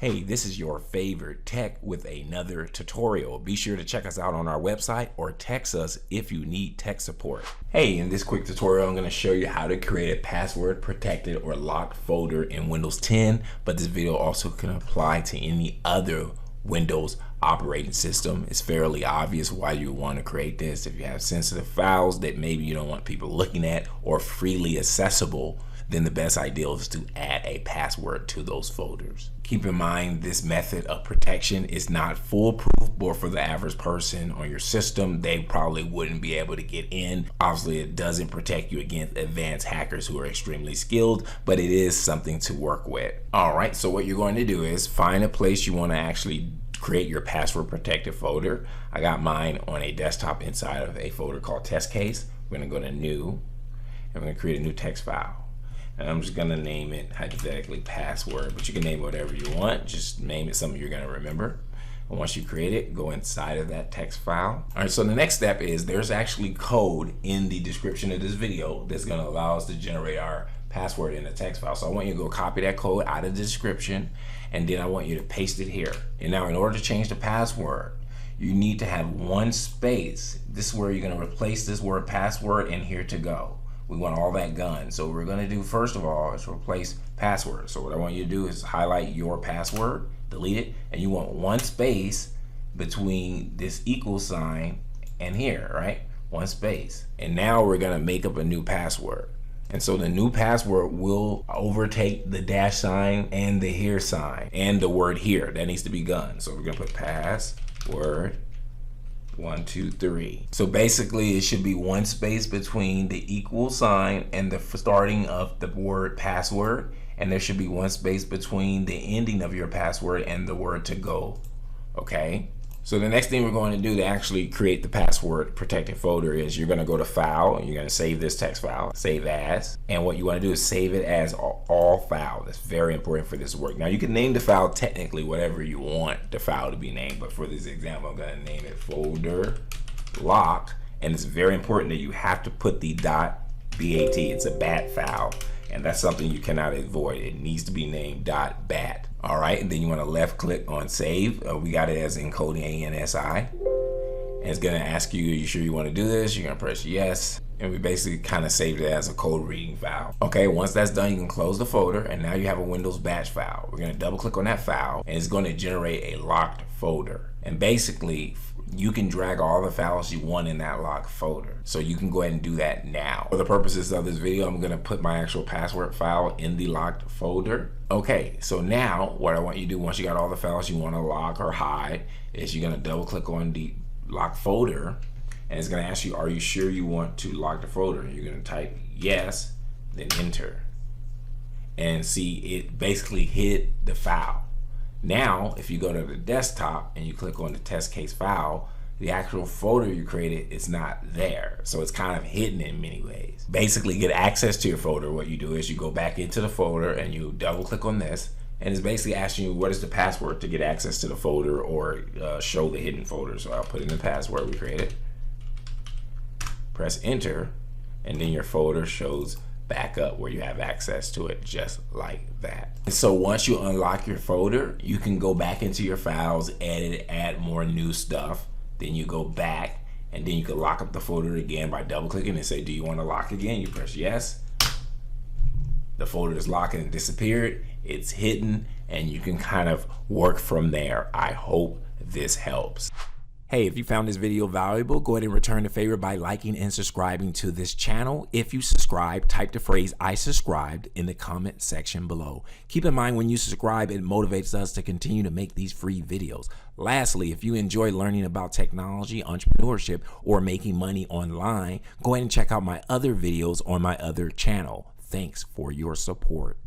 Hey, this is your favorite tech with another tutorial. Be sure to check us out on our website or text us if you need tech support. Hey, in this quick tutorial, I'm going to show you how to create a password protected or locked folder in Windows 10, but this video also can apply to any other Windows operating system. It's fairly obvious why you want to create this. If you have sensitive files that maybe you don't want people looking at or freely accessible, then the best idea is to add a password to those folders. Keep in mind, this method of protection is not foolproof, but for the average person on your system, they probably wouldn't be able to get in. Obviously, it doesn't protect you against advanced hackers who are extremely skilled, but it is something to work with. All right, so what you're going to do is find a place you want to actually create your password protected folder. I got mine on a desktop inside of a folder called test case. We're going to go to new, and we're going to create a new text file. And I'm just gonna name it hypothetically password, but you can name it whatever you want. Just name it something you're gonna remember. And once you create it, go inside of that text file. All right, so the next step is there's actually code in the description of this video that's gonna allow us to generate our password in a text file. So I want you to go copy that code out of the description, and then I want you to paste it here. And now in order to change the password, you need to have one space. This is where you're gonna replace this word password and here to go. We want all that gone. So what we're gonna do first of all is replace password. So what I want you to do is highlight your password, delete it, and you want one space between this equal sign and here, right? One space. And now we're gonna make up a new password. And so the new password will overtake the dash sign and the here sign and the word here. That needs to be gone. So we're gonna put password 1, 2, 3. So basically it should be one space between the equal sign and the starting of the word password, and there should be one space between the ending of your password and the word to go. Okay, so the next thing we're going to do to actually create the password protected folder is you're going to go to file and you're going to save this text file, save as, and what you want to do is save it as all file. That's very important for this to work. Now you can name the file technically whatever you want the file to be named, but for this example I'm going to name it folder locked, and it's very important that you have to put the .bat. It's a bat file, and that's something you cannot avoid. It needs to be named .bat. All right, and then you want to left click on save. We got it as encoding ANSI. And it's gonna ask you, are you sure you want to do this? You're gonna press yes. And we basically kind of saved it as a code reading file. Okay, once that's done, you can close the folder, and now you have a Windows batch file. We're gonna double click on that file, and it's gonna generate a locked folder. And basically, you can drag all the files you want in that locked folder. So you can go ahead and do that now. For the purposes of this video, I'm gonna put my actual password file in the locked folder. Okay, so now what I want you to do once you got all the files you wanna lock or hide is you're gonna double click on the locked folder, and it's gonna ask you, are you sure you want to lock the folder? You're gonna type yes, then enter. And see, it basically hid the file. Now, if you go to the desktop and you click on the test case file, the actual folder you created is not there. So it's kind of hidden in many ways. Basically, get access to your folder. What you do is you go back into the folder and you double click on this, and it's basically asking you what is the password to get access to the folder or show the hidden folder. So I'll put in the password we created, press enter, and then your folder shows back up where you have access to it, just like that. And so once you unlock your folder, you can go back into your files, edit, add more new stuff. Then you go back, and then you can lock up the folder again by double clicking and say, do you want to lock again? You press yes. The folder is locked and disappeared. It's hidden, and you can kind of work from there. I hope this helps. Hey, if you found this video valuable, go ahead and return the favor by liking and subscribing to this channel. If you subscribe, type the phrase I subscribed in the comment section below. Keep in mind, when you subscribe, it motivates us to continue to make these free videos. Lastly, if you enjoy learning about technology, entrepreneurship, or making money online, go ahead and check out my other videos on my other channel. Thanks for your support.